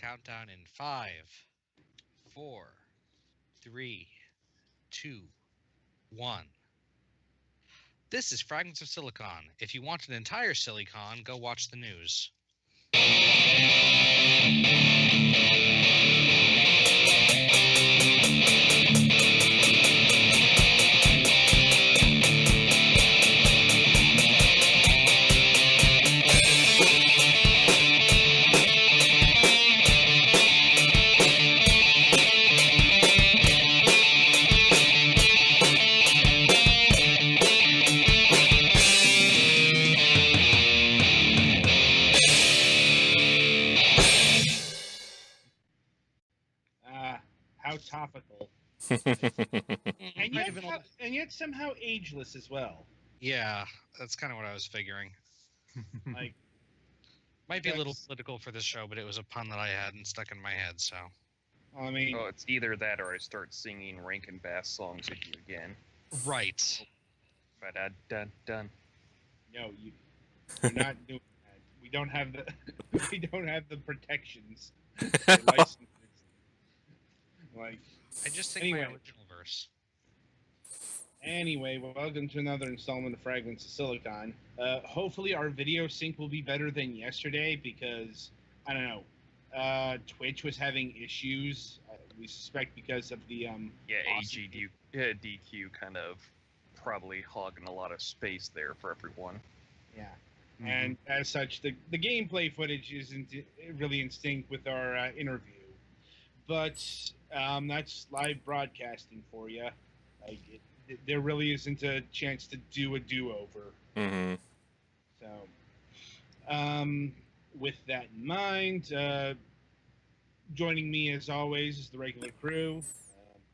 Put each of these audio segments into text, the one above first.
countdown in 5, 4, 3, 2, 1. This is Fragments of Silicon. If you want an entire Silicon, go watch the news. How topical. Mm, and yet somehow ageless as well. Yeah, that's kind of what I was figuring. Like, might be a little political for this show, but it was a pun that I hadn't stuck in my head, so. I mean, oh, it's either that or I start singing Rankin Bass songs at you again. Right. Dun. No, you're not doing that. We don't have the protections. The licenses. Like, I just think anyway. my original verse. Anyway, welcome to another installment of Fragments of Silicon. Hopefully our video sync will be better than yesterday because, I don't know, Twitch was having issues. We suspect because of the... DQ kind of probably hogging a lot of space there for everyone. Yeah. Mm-hmm. And as such, the gameplay footage isn't really in sync with our interview. But that's live broadcasting for you. Like, there really isn't a chance to do a do-over. Mm-hmm. So, with that in mind, joining me as always is the regular crew.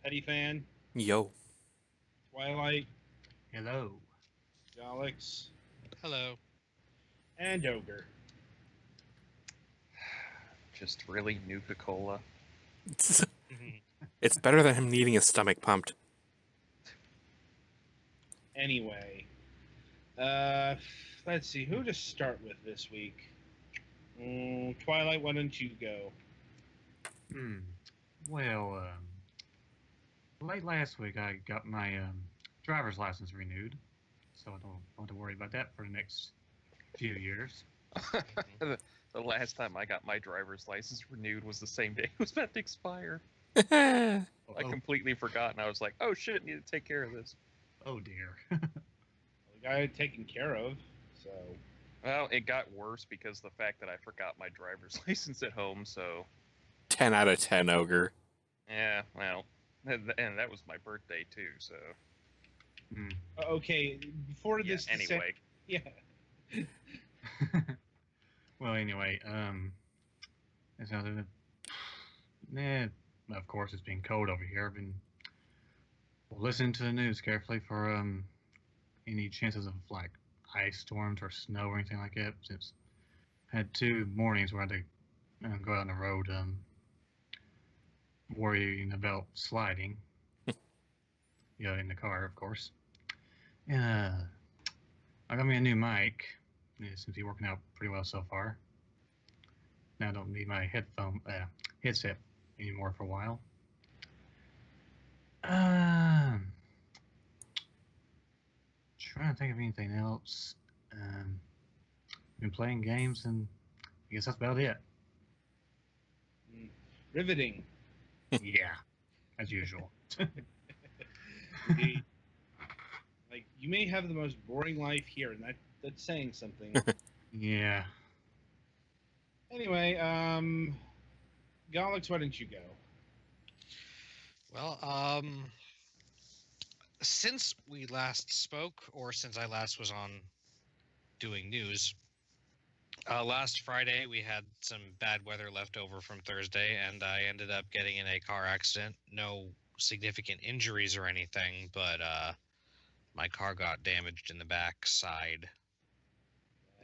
Petty Fan. Yo. Twilight. Hello. Alex. Hello. And Ogre. Just really Nuka-Cola. It's better than him needing his stomach pumped. Anyway, let's see, who to start with this week? Twilight, why don't you go? Well, late last week I got my driver's license renewed, so I don't have to worry about that for the next few years. The last time I got my driver's license renewed was the same day it was about to expire. I completely forgot, and I was like, oh shit, I need to take care of this. Oh dear. We got it taken care of, so... Well, it got worse because of the fact that I forgot my driver's license at home, so... 10 out of 10, Ogre. Yeah, well, and that was my birthday too, so... Okay, before this... Anyway. Yeah. Well, anyway, it's another... of course, it's been cold over here. I've been listening to the news carefully for any chances of, like, ice storms or snow or anything like that, since I had 2 mornings where I had to go out on the road worrying about sliding. In the car, of course. And I got me a new mic. It seems to be working out pretty well so far. Now I don't need my headset anymore for a while. Trying to think of anything else. Been playing games, and I guess that's about it. Riveting. Yeah, as usual. Like, you may have the most boring life here, and that's saying something. Yeah. Anyway, Alex, why don't you go? Well, since we last spoke, or since I last was on doing news, last Friday we had some bad weather left over from Thursday, and I ended up getting in a car accident. No significant injuries or anything, but my car got damaged in the back side,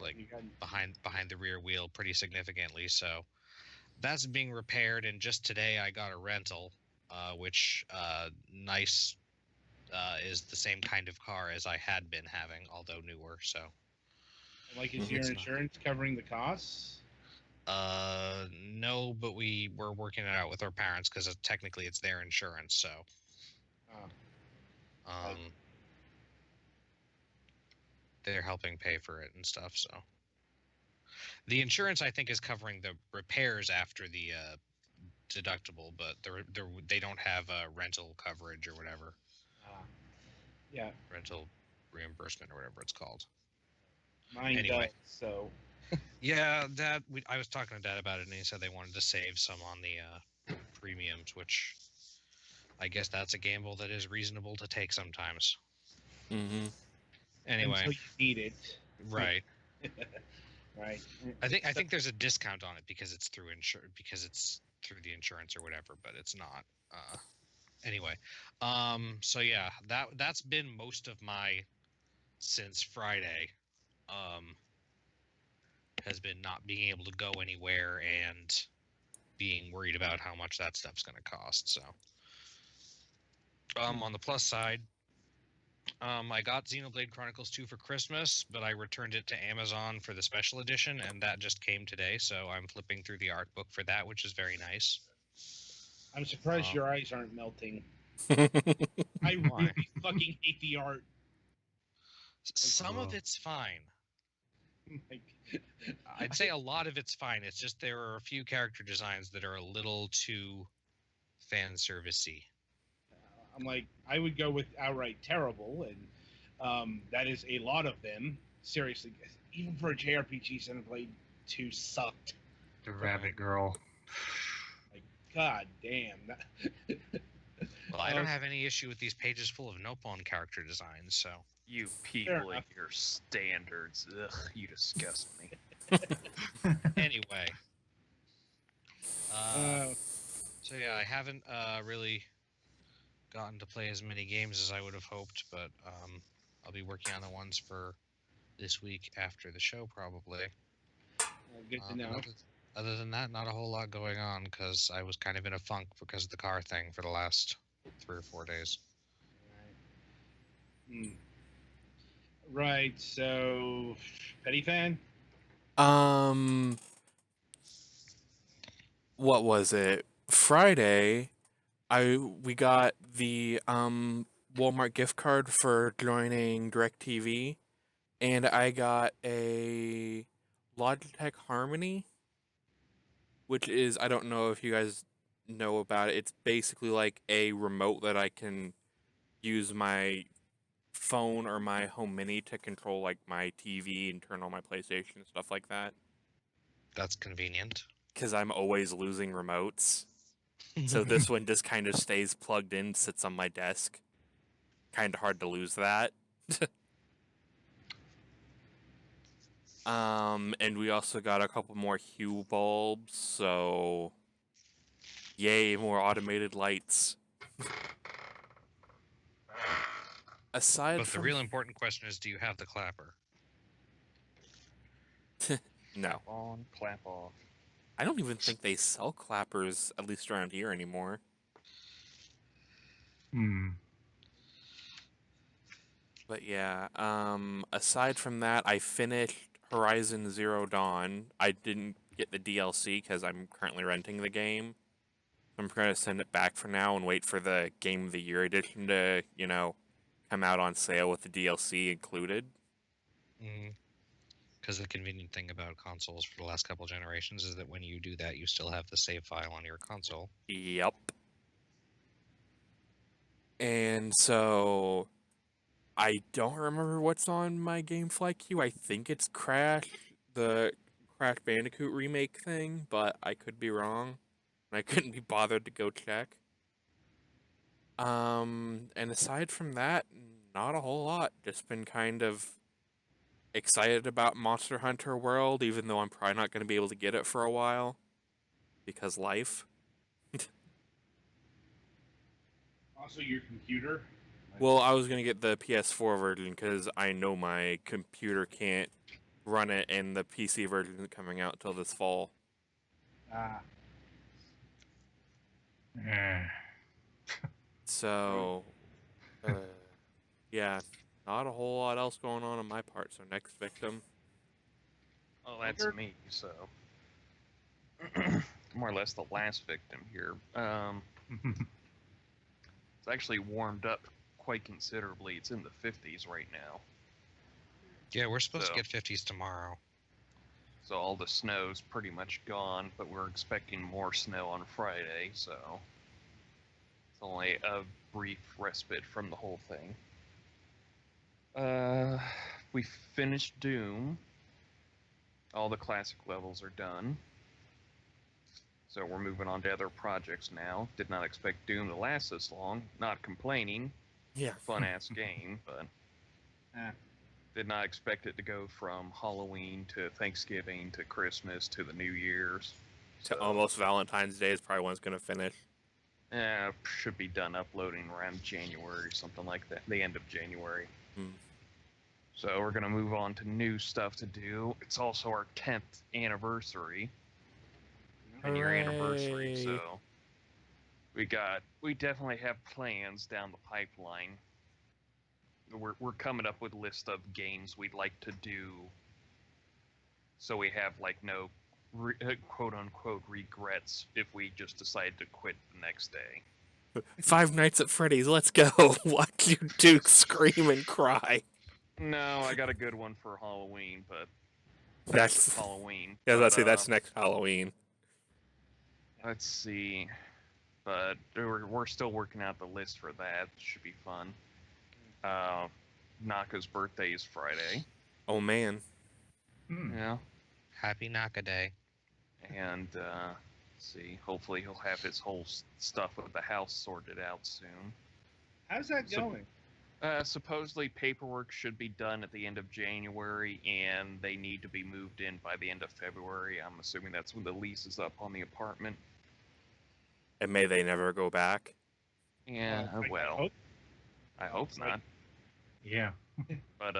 like behind the rear wheel, pretty significantly. So that's being repaired, and just today I got a rental, which nice is the same kind of car as I had been having, although newer. So, like, is your insurance covering the costs? No, no, but we were working it out with our parents because technically it's their insurance. So, they're helping pay for it and stuff. So, the insurance I think is covering the repairs after the deductible, but they don't have rental coverage or whatever. Yeah. Rental reimbursement or whatever it's called. Mine Anyway. does, so. Yeah, I was talking to Dad about it, and he said they wanted to save some on the premiums, which I guess that's a gamble that is reasonable to take sometimes. Mm-hmm. Anyway, Until you need it. right. Right. I think there's a discount on it because it's through the insurance or whatever, but it's not. Anyway, so yeah, that's been most of my since Friday. Has been not being able to go anywhere and being worried about how much that stuff's going to cost. So, on the plus side, I got Xenoblade Chronicles 2 for Christmas, but I returned it to Amazon for the special edition, and that just came today. So I'm flipping through the art book for that, which is very nice. I'm surprised your eyes aren't melting. I really fucking hate the art. Some of it's fine. Like, I'd say a lot of it's fine. It's just there are a few character designs that are a little too fan servicey. I'm like, I would go with outright terrible, and that is a lot of them. Seriously, even for a JRPG, Xenoblade 2 sucked. The rabbit girl. Like, god damn. Well, I don't have any issue with these pages full of Nopon character designs, so. You people and your standards. Ugh, you disgust me. Anyway. So yeah, I haven't really gotten to play as many games as I would have hoped, but I'll be working on the ones for this week after the show, probably. Good to know. Other than that, not a whole lot going on, because I was kind of in a funk because of the car thing for the last 3 or 4 days. Right, so Petty fan? What was it? Friday, we got the Walmart gift card for joining DirecTV, and I got a Logitech Harmony, which is, I don't know if you guys know about it. It's basically like a remote that I can use my phone or my home mini to control like my TV and turn on my PlayStation and stuff like that. That's convenient. Because I'm always losing remotes. So this one just kind of stays plugged in, sits on my desk. Kind of hard to lose that. And we also got a couple more Hue bulbs, so yay, more automated lights. Aside from the real important question is, do you have the clapper? No. On, clap off. I don't even think they sell clappers, at least around here anymore. But yeah, aside from that, I finished Horizon Zero Dawn. I didn't get the DLC because I'm currently renting the game. I'm going to send it back for now and wait for the Game of the Year edition to, come out on sale with the DLC included. Because the convenient thing about consoles for the last couple generations is that when you do that, you still have the save file on your console. Yep. And so I don't remember what's on my GameFly queue. I think it's Crash, the Crash Bandicoot remake thing, but I could be wrong. I couldn't be bothered to go check. And aside from that, not a whole lot. Just been kind of excited about Monster Hunter World, even though I'm probably not going to be able to get it for a while. Because life. Also, your computer? Well, I was going to get the PS4 version because I know my computer can't run it, and the PC version isn't coming out till this fall. So, yeah, not a whole lot else going on my part, so next victim. Oh, that's me, so... more or less the last victim here. It's actually warmed up quite considerably. It's in the 50s right now. Yeah, we're supposed So- to get 50s tomorrow. So all the snow's pretty much gone, but we're expecting more snow on Friday, so it's only a brief respite from the whole thing. We finished Doom. All the classic levels are done. So we're moving on to other projects now. Did not expect Doom to last this long. Not complaining. Yeah. Fun-ass game, but Ah. did not expect it to go from Halloween to Thanksgiving to Christmas to the New Year's. To almost Valentine's Day is probably when it's going to finish. Should be done uploading around January, something like that. The end of January. Hmm. So we're going to move on to new stuff to do. It's also our 10th anniversary. 10-year anniversary, Hooray. so we definitely have plans down the pipeline. We're coming up with a list of games we'd like to do, so we have like no quote unquote regrets if we just decide to quit the next day. Five Nights at Freddy's, let's go. Watch you two scream and cry. No, I got a good one for Halloween, but That's Halloween. yeah, But, let's say that's next Halloween. Let's see, but we're still working out the list for that. Should be fun. Naka's birthday is Friday. Oh man. Yeah. Happy Naka Day. And let's see, hopefully he'll have his whole stuff with the house sorted out soon. How's that So- going? Supposedly paperwork should be done at the end of January, and they need to be moved in by the end of February. I'm assuming that's when the lease is up on the apartment. And may they never go back. Yeah, I hope not. Yeah. But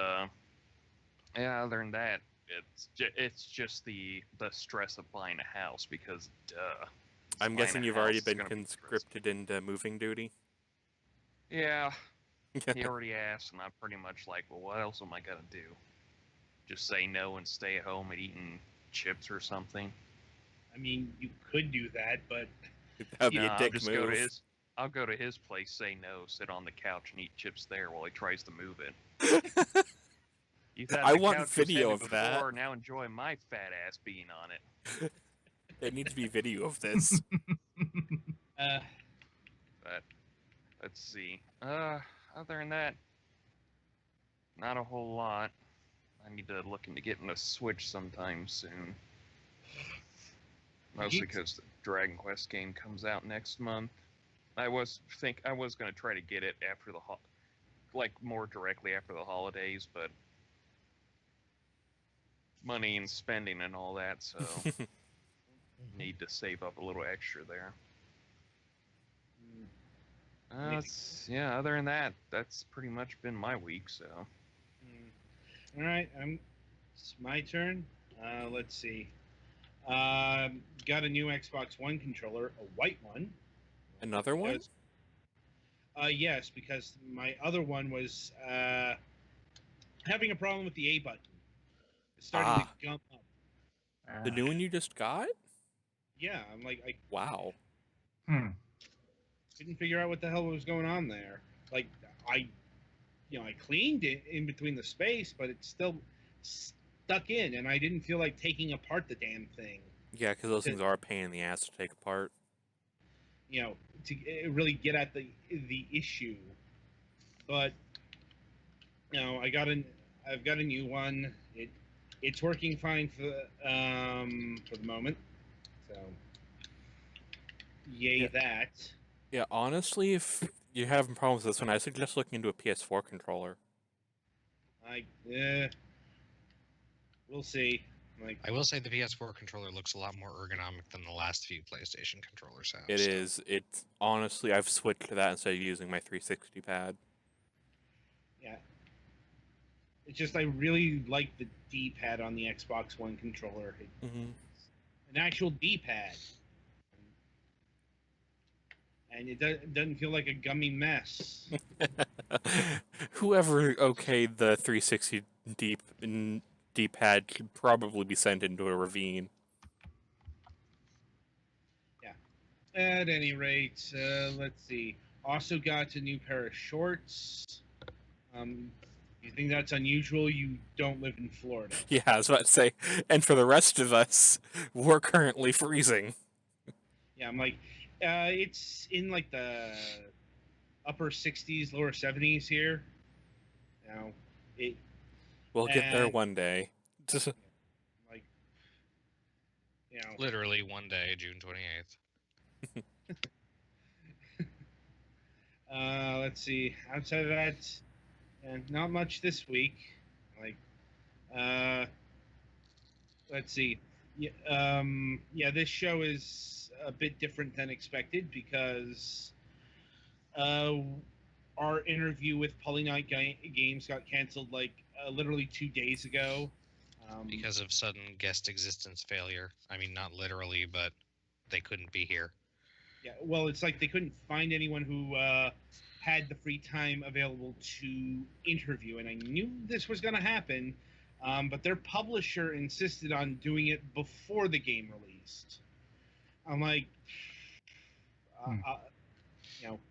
yeah, other than that, it's just the stress of buying a house because I'm buying guessing a you've already house is been gonna be conscripted into moving duty. stressful. Yeah, he already asked, and I'm pretty much like, well, what else am I gonna do? Just say no and stay at home and eating chips or something? I mean, you could do that, but That'd be Nah, a dick just move. go to his. I'll go to his place, say no, sit on the couch and eat chips there while he tries to move it. You've had I the want couch video with of Sandy that. before, now enjoy my fat ass being on it. There needs to be video of this. But let's see. Other than that, not a whole lot. I need to look into getting a Switch sometime soon. Mostly because the Dragon Quest game comes out next month. I was gonna try to get it after like more directly after the holidays, but money and spending and all that, so need to save up a little extra there. Yeah, other than that, that's pretty much been my week, so. all right, it's my turn. Let's see. Got a new Xbox One controller, a white one. Another one? Yes, because my other one was having a problem with the A button. It's starting to gum up. The new one you just got? Yeah, I'm like, I Wow. couldn't figure out what the hell was going on there. Like, I cleaned it in between the space, but it's still stuck in, and I didn't feel like taking apart the damn thing. Yeah, because those things are a pain in the ass to take apart. To really get at the issue. But I've got a new one. It's working fine for the moment. So yay that. Yeah, honestly, if you're having problems with this one, I suggest looking into a PS4 controller. We'll see. I will say the PS4 controller looks a lot more ergonomic than the last few PlayStation controllers have. It so. is. It's honestly, I've switched to that instead of using my 360 pad. Yeah. It's just I really like the D-pad on the Xbox One controller. Mm-hmm. An actual D-pad. And it doesn't feel like a gummy mess. Whoever okayed the 360 D-pad should probably be sent into a ravine. At any rate, let's see. Also got a new pair of shorts. You think that's unusual? You don't live in Florida. Yeah, I was about to say. And for the rest of us, we're currently freezing. Yeah, I'm like, it's in like the upper 60s, lower 70s here. You know, it We'll get there and one day. like, you know, Literally one day, June 28th. let's see. Outside of that, and not much this week. Like, uh, let's see. Yeah, this show is a bit different than expected because uh, our interview with Polynite Games got canceled like literally 2 days ago. Because of sudden guest existence failure. I mean, not literally, but they couldn't be here. Yeah, well, it's like they couldn't find anyone who had the free time available to interview, and I knew this was going to happen, but their publisher insisted on doing it before the game released. I'm like,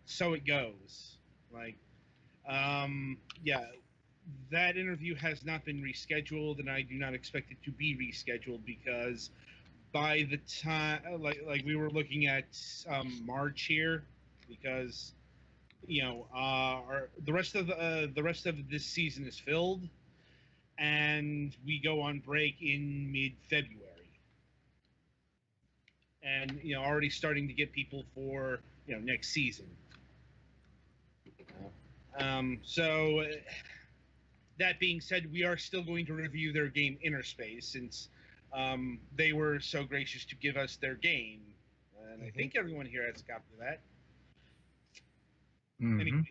so it goes. Like, yeah, that interview has not been rescheduled, and I do not expect it to be rescheduled because by the time, like we were looking at March here, because the rest of this season is filled, and we go on break in mid-February, and already starting to get people for next season. So that being said, we are still going to review their game Inner Space since they were so gracious to give us their game, and I think everyone here has a copy of that. Mm-hmm. Anyway,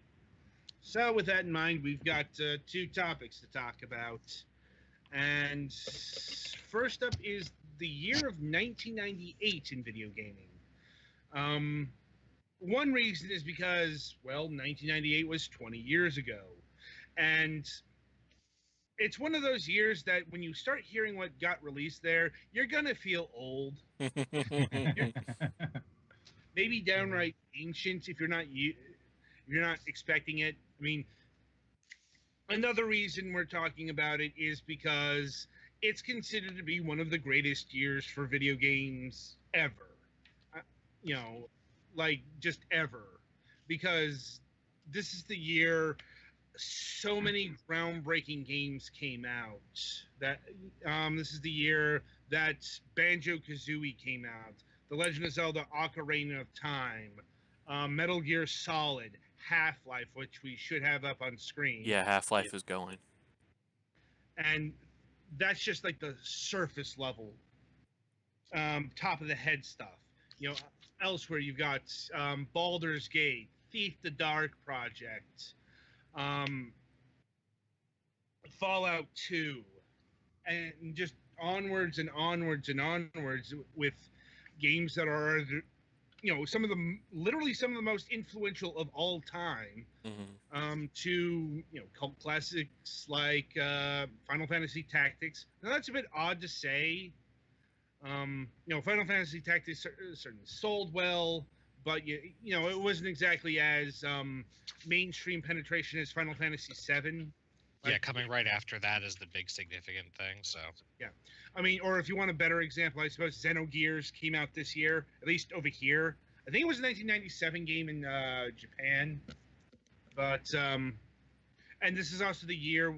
so with that in mind, we've got two topics to talk about, and first up is the year of 1998 in video gaming. One reason is because, well, 1998 was 20 years ago, and it's one of those years that when you start hearing what got released there, you're gonna feel old, maybe downright ancient if you're not expecting it. I mean, another reason we're talking about it is because it's considered to be one of the greatest years for video games ever. Like just ever, because this is the year so many groundbreaking games came out. That this is the year that Banjo-Kazooie came out, The Legend of Zelda: Ocarina of Time, Metal Gear Solid, Half-Life, which we should have up on screen. Yeah, Half-Life is going. And that's just like the surface level, top of the head stuff. Elsewhere you've got Baldur's Gate, Thief the Dark Project, Fallout 2, and just onwards and onwards and onwards with games that are, some of the most influential of all time, to cult classics like Final Fantasy Tactics. Now that's a bit odd to say. Final Fantasy Tactics certainly sold well, but it wasn't exactly as mainstream penetration as Final Fantasy VII. Yeah, coming right after that is the big significant thing. So yeah, I mean, or if you want a better example, I suppose Xenogears came out this year, at least over here. I think it was a 1997 game in Japan, but and this is also the year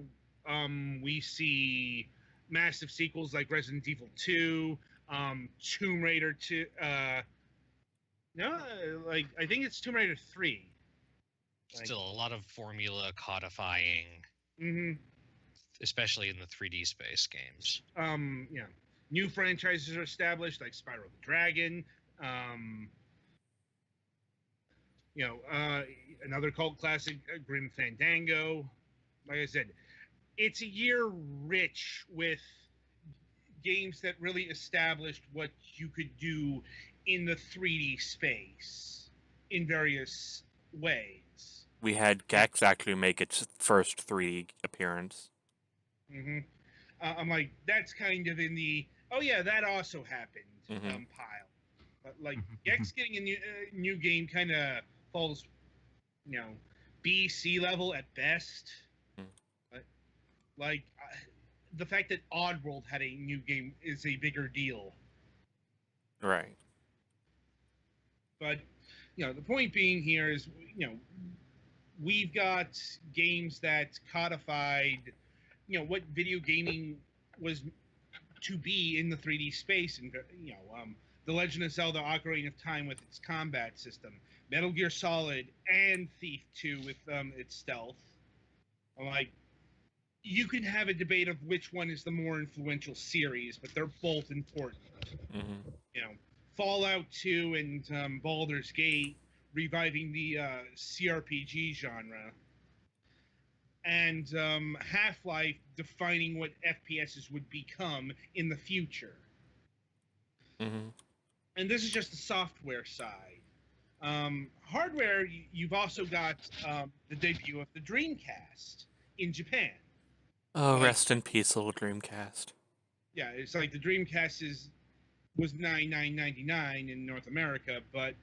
we see massive sequels like Resident Evil 2, Tomb Raider 2. No, like I think it's Tomb Raider 3. Still a lot of formula codifying, especially in the 3D space games. New franchises are established like Spyro the Dragon. Another cult classic, Grim Fandango. Like I said, it's a year rich with games that really established what you could do in the 3D space in various ways. We had Gex actually make its first 3D appearance. I'm like, that's kind of in the, oh yeah, that also happened pile. But like Gex getting a new game kind of falls, B, C level at best. Like the fact that Oddworld had a new game is a bigger deal. Right. But the point being here is we've got games that codified what video gaming was to be in the 3D space, and The Legend of Zelda: Ocarina of Time with its combat system, Metal Gear Solid and Thief 2 with its stealth. Like, you can have a debate of which one is the more influential series, but they're both important. Fallout 2 and Baldur's Gate reviving the CRPG genre, and Half-Life defining what FPSs would become in the future. And this is just the software side. Hardware, you've also got the debut of the Dreamcast in Japan. Oh, rest in peace, little Dreamcast. Yeah, it's like the Dreamcast was $99.99 in North America, but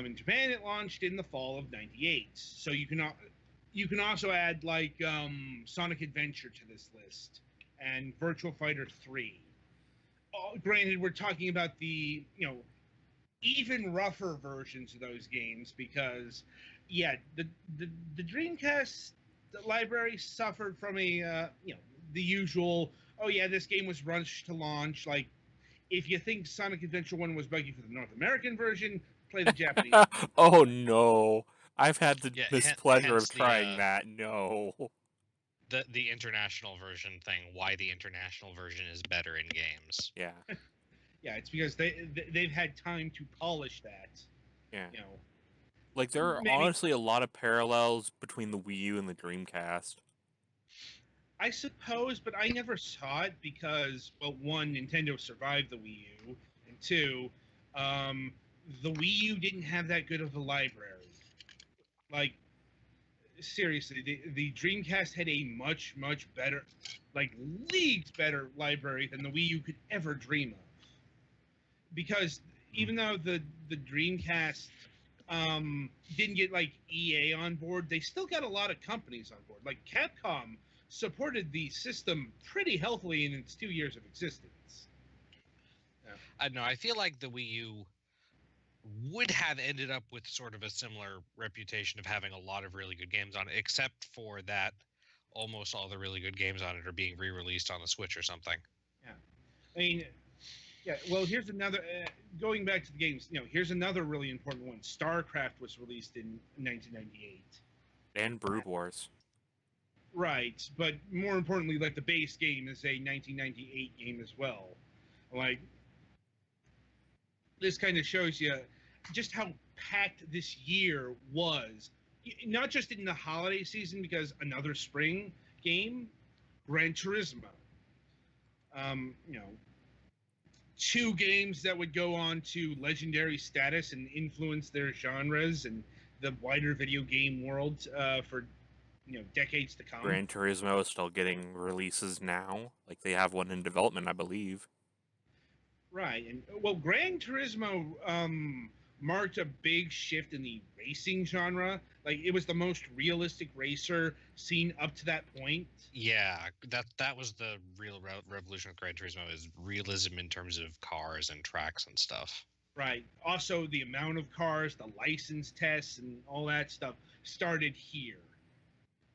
in Japan it launched in the fall of '98. So you can also add like Sonic Adventure to this list and Virtua Fighter 3. Granted, we're talking about the even rougher versions of those games because the Dreamcast library suffered from a the usual this game was rushed to launch. Like, if you think Sonic Adventure 1 was buggy for the North American version, play the Japanese. Oh no, I've had the displeasure of hence trying that. No. The international version thing. Why the international version is better in games? Yeah. Yeah, it's because they've had time to polish that. Yeah. Like, there are honestly a lot of parallels between the Wii U and the Dreamcast. I suppose, but I never saw it because, well, one, Nintendo survived the Wii U, and two, the Wii U didn't have that good of a library. Like, seriously, the Dreamcast had a much, much better, like, leagues better library than the Wii U could ever dream of. Because even though the Dreamcast didn't get, like, EA on board, they still got a lot of companies on board. Like, Capcom supported the system pretty healthily in its 2 years of existence. No, I feel like the Wii U would have ended up with sort of a similar reputation of having a lot of really good games on it, except for that almost all the really good games on it are being re-released on the Switch or something. Yeah. I mean, well, here's another, going back to the games, here's another really important one. StarCraft was released in 1998. And Brood Wars. Right, but more importantly, like, the base game is a 1998 game as well. Like, this kind of shows you just how packed this year was. Not just in the holiday season, because another spring game, Gran Turismo. Two games that would go on to legendary status and influence their genres and the wider video game world for decades to come. Gran Turismo is still getting releases now. Like, they have one in development, I believe. Right, and well, Gran Turismo marked a big shift in the racing genre. Like, it was the most realistic racer seen up to that point. Yeah, that was the real revolution with Gran Turismo, is realism in terms of cars and tracks and stuff. Right. Also, the amount of cars, the license tests, and all that stuff started here.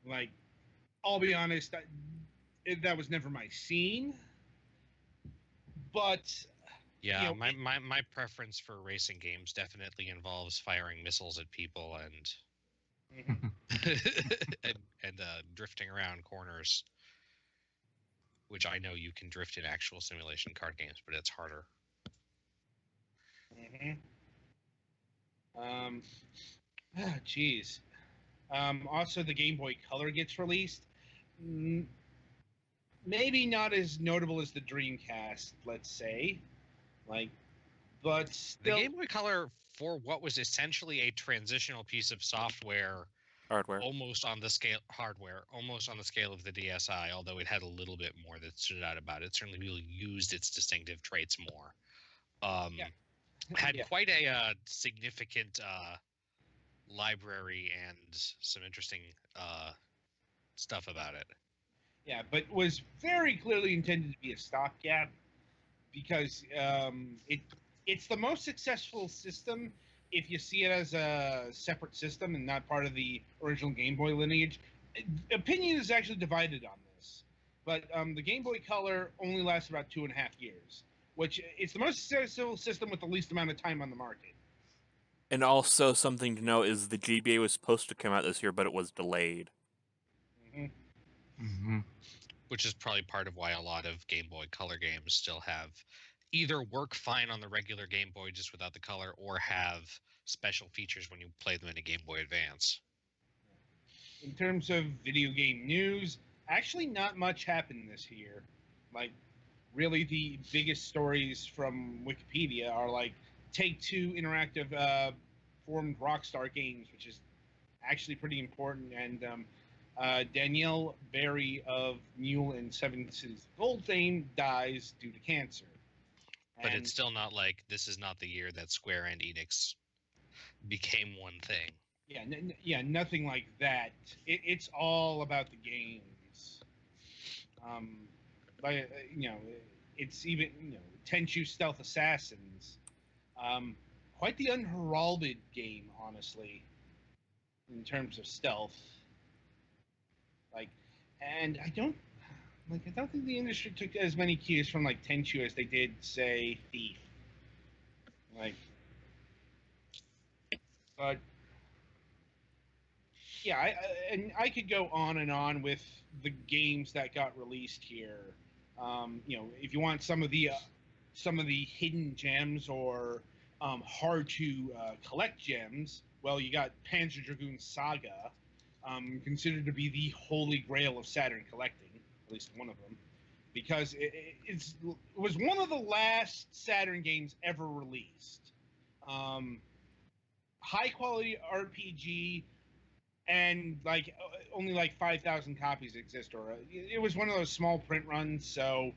Like, I'll be honest, that was never my scene. But yeah, my preference for racing games definitely involves firing missiles at people and and drifting around corners, which I know you can drift in actual simulation card games, but it's harder. Geez. Also, the Game Boy Color gets released. Maybe not as notable as the Dreamcast, let's say. Like, but still... The Game Boy Color, for what was essentially a transitional piece of software, almost on the scale of the DSi, although it had a little bit more that stood out about it. It certainly really used its distinctive traits more. Had Yeah. quite a significant library and some interesting stuff about it. Yeah, but was very clearly intended to be a stopgap because it's the most successful system if you see it as a separate system and not part of the original Game Boy lineage. Opinion is actually divided on this, but the Game Boy Color only lasts about 2.5 years, which it's the most successful system with the least amount of time on the market. And also something to note is the GBA was supposed to come out this year, but it was delayed. Hmm. Mm-hmm. Which is probably part of why a lot of Game Boy Color games still have either work fine on the regular Game Boy just without the color, or have special features when you play them in a Game Boy Advance. In terms of video game news, actually not much happened this year. Like, really, the biggest stories from Wikipedia are like Take-Two Interactive formed Rockstar Games, which is actually pretty important, and Danielle Barry of Mule and Seven Cities Gold fame dies due to cancer. But And it's still not like this is not the year that Square and Enix became one thing. yeah, nothing like that. It's all about the games. But it's even Tenchu Stealth Assassins. Quite the unheralded game, honestly, in terms of stealth. Like, and I don't think the industry took as many cues from like Tenchu as they did, say, Thief. Like, but yeah, and I could go on and on with the games that got released here. If you want some of the hidden gems or hard to collect gems, well, you got Panzer Dragoon Saga, considered to be the holy grail of Saturn collecting, at least one of them, because it was one of the last Saturn games ever released. High quality RPG, and like only like 5,000 copies exist, or it was one of those small print runs. So,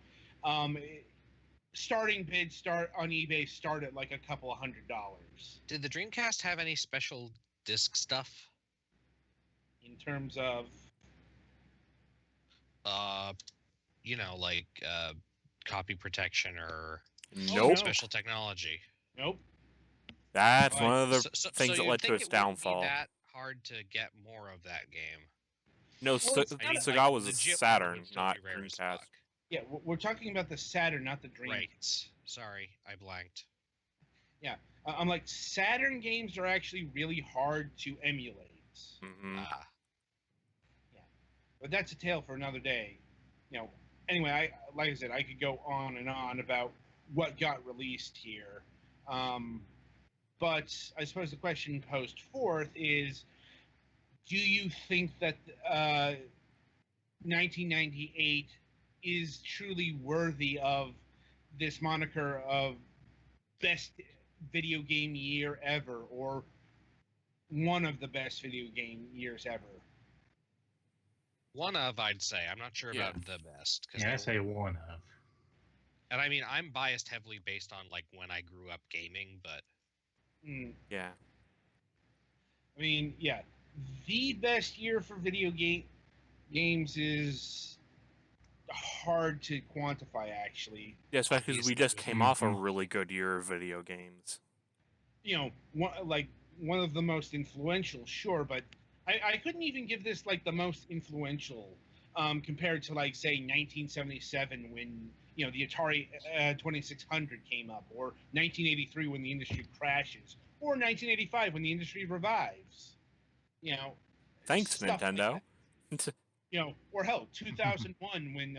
starting bid on eBay start at like a couple of $100 Did the Dreamcast have any special disc stuff? in terms of Like copy protection or Nope. special technology. Nope. That's Right. one of the So things that you'd led to think its it wouldn't downfall. be that hard to get more of that game. No, Well, it's not- Saga was a legit ones Saturn, would still not be rare as Dreamcast. fuck. Yeah, we're talking about the Saturn, not the Dream. Right. Sorry, I blanked. I'm like, Saturn games are actually really hard to emulate. Hmm. But that's a tale for another day. Anyway, like I said, I could go on and on about what got released here. But I suppose the question posed forth is, do you think that 1998 is truly worthy of this moniker of best video game year ever, or one of the best video game years ever? One of, I'd say. I'm not sure Yeah. about the best. Yeah, I say one of. And I mean, I'm biased heavily based on like when I grew up gaming, but Yeah. I mean, yeah, the best year for video games is hard to quantify, actually. Yeah, especially because we just came off a really good year of video games. One of the most influential, sure, but I couldn't even give this like the most influential compared to like say 1977 when the Atari 2600 came up, or 1983 when the industry crashes, or 1985 when the industry revives. Thanks, stuff like Nintendo. that. Or hell, 2001 when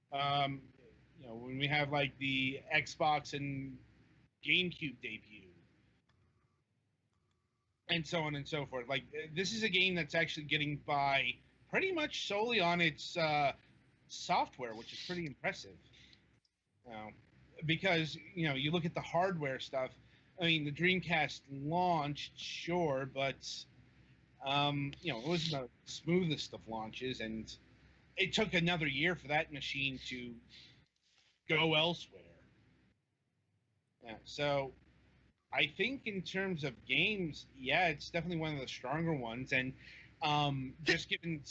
when we have like the Xbox and GameCube debut, and so on and so forth. Like, this is a game that's actually getting by pretty much solely on its software, which is pretty impressive. Because you look at the hardware stuff. I mean, the Dreamcast launched, sure, but it wasn't the smoothest of launches, and it took another year for that machine to go elsewhere. Yeah. So I think in terms of games, yeah, it's definitely one of the stronger ones, and just given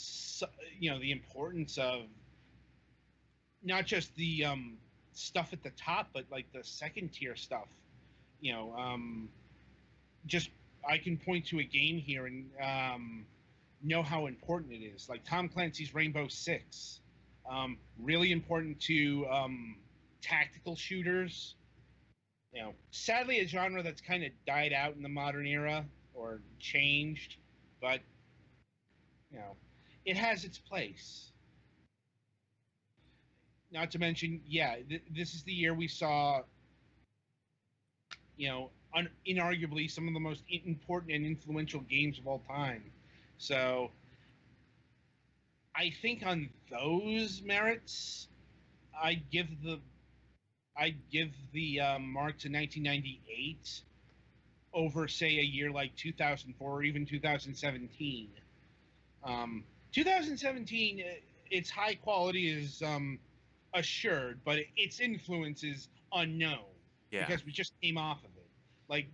the importance of not just the stuff at the top, but like the second tier stuff. You just I can point to a game here and know how important it is. Like Tom Clancy's Rainbow Six, really important to tactical shooters. Sadly, a genre that's kind of died out in the modern era or changed, but it has its place. Not to mention, yeah, this is the year we saw, inarguably some of the most important and influential games of all time. So I think on those merits, I'd give the mark to 1998 over, say, a year like 2004 or even 2017. 2017, its high quality is assured, but its influence is unknown because we just came off of it. Like,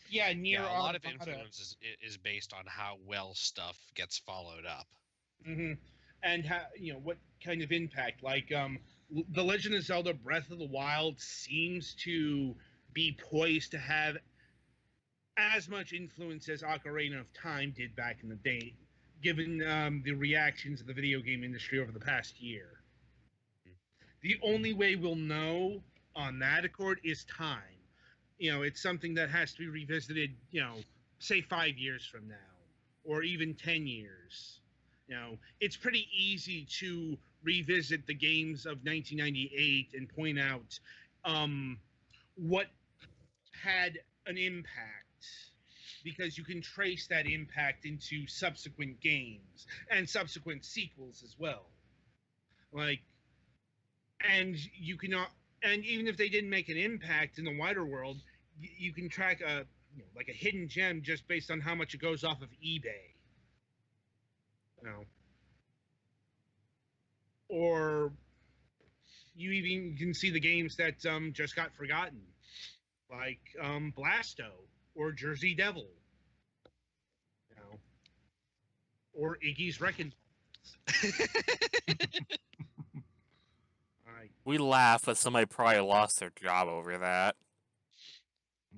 yeah, a lot of influence is based on how well stuff gets followed up. Mm-hmm. And how, what kind of impact? Like, The Legend of Zelda: Breath of the Wild seems to be poised to have as much influence as Ocarina of Time did back in the day, given the reactions of the video game industry over the past year. The only way we'll know on that accord is time. It's something that has to be revisited, say 5 years from now, or even 10 years. It's pretty easy to revisit the games of 1998 and point out what had an impact, because you can trace that impact into subsequent games and subsequent sequels as well. And you cannot, and even if they didn't make an impact in the wider world, you can track a hidden gem just based on how much it goes off of eBay. Or you even can see the games that just got forgotten, like Blasto or Jersey Devil, or Iggy's Wrecking Balls. We laugh, but somebody probably lost their job over that.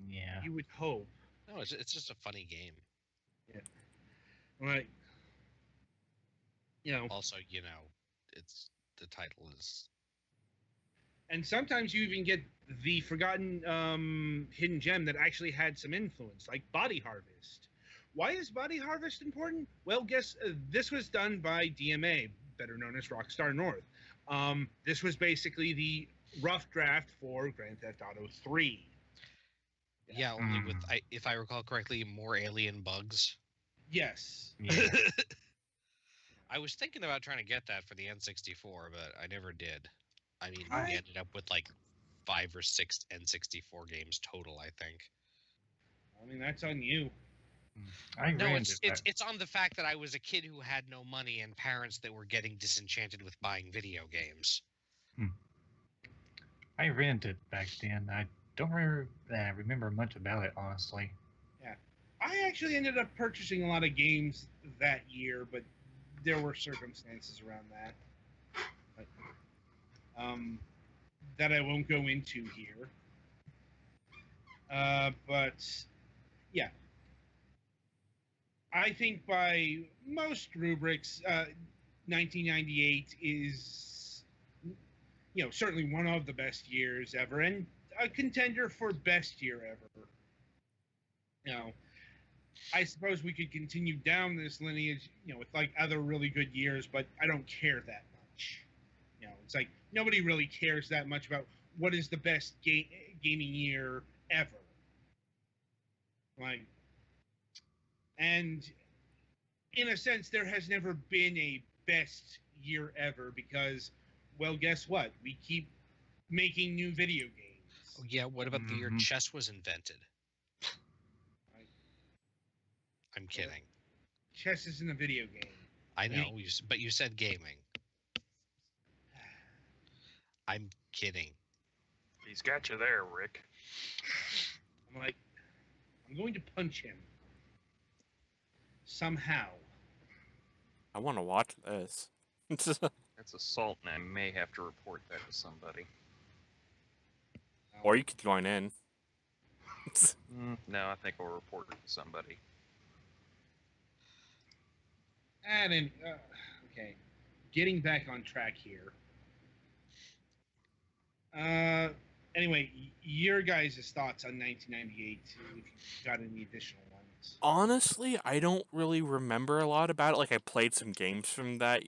Yeah. You would hope. No, it's just a funny game. Yeah. Right. Also, it's the title is. And sometimes you even get the forgotten hidden gem that actually had some influence, like Body Harvest. Why is Body Harvest important? Well, guess this was done by DMA, better known as Rockstar North. This was basically the rough draft for Grand Theft Auto 3. Yeah, only with, if I recall correctly, more alien bugs. Yes. Yeah. I was thinking about trying to get that for the N64, but I never did. I mean, we ended up with like 5 or 6 N64 games total, I think. I mean, that's on you. It's on the fact that I was a kid who had no money and parents that were getting disenchanted with buying video games. I rented it back then. I don't remember much about it, honestly. Yeah. I actually ended up purchasing a lot of games that year, but there were circumstances around that. That I won't go into here. But, yeah. I think by most rubrics, 1998 is, certainly one of the best years ever, and a contender for best year ever. I suppose we could continue down this lineage, with like other really good years, but I don't care that much. It's like nobody really cares that much about what is the best gaming year ever. And in a sense, there has never been a best year ever because, well, guess what? We keep making new video games. Oh, yeah, what about the year chess was invented? I'm kidding. Chess isn't a video game. I know, but you said gaming. I'm kidding. He's got you there, Rick. I'm like, I'm going to punch him somehow. I want to watch this. That's assault, and I may have to report that to somebody. Or you could join in. No, I think I'll report it to somebody. And then, okay, getting back on track here. Anyway, your guys' thoughts on 1998, if you've got any additional ones. Honestly, I don't really remember a lot about it. Like, I played some games from that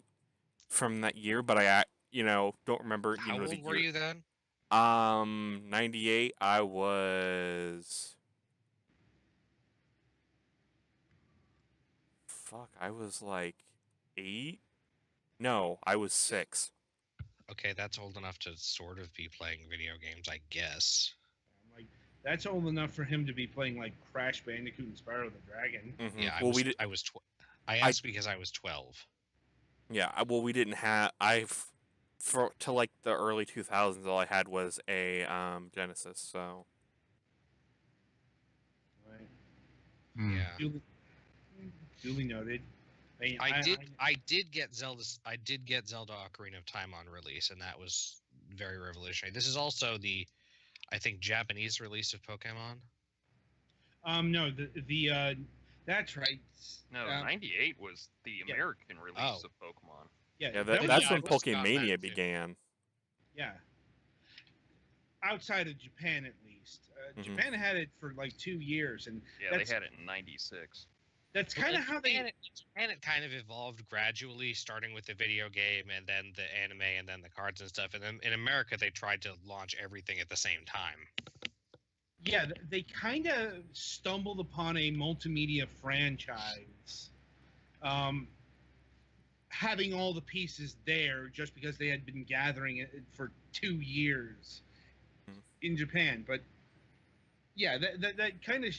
year, but I don't remember. How the old were year. you then? 98. I was. Fuck, I was like 8. No, I was 6. Okay, that's old enough to sort of be playing video games, I guess. I'm like, that's old enough for him to be playing like Crash Bandicoot and Spyro the Dragon. Mm-hmm. Yeah, well, I asked because I was 12. Yeah, well, we didn't have. To like the early 2000s, all I had was a Genesis. So. Right. Yeah. Duly noted. I did get Zelda Ocarina of Time on release, and that was very revolutionary. This is also I think Japanese release of Pokemon. No, that's right. No, 98 was the American release of Pokemon. Yeah, that's when was about Pokemania that, too. began. Yeah. Outside of Japan, at least. Japan had it for like 2 years, and yeah, they had it in 96. That's kind of how they. And it kind of evolved gradually, starting with the video game, and then the anime, and then the cards and stuff. And then in America, they tried to launch everything at the same time. Yeah, they kind of stumbled upon a multimedia franchise, having all the pieces there just because they had been gathering it for 2 years in Japan. But yeah, that kind of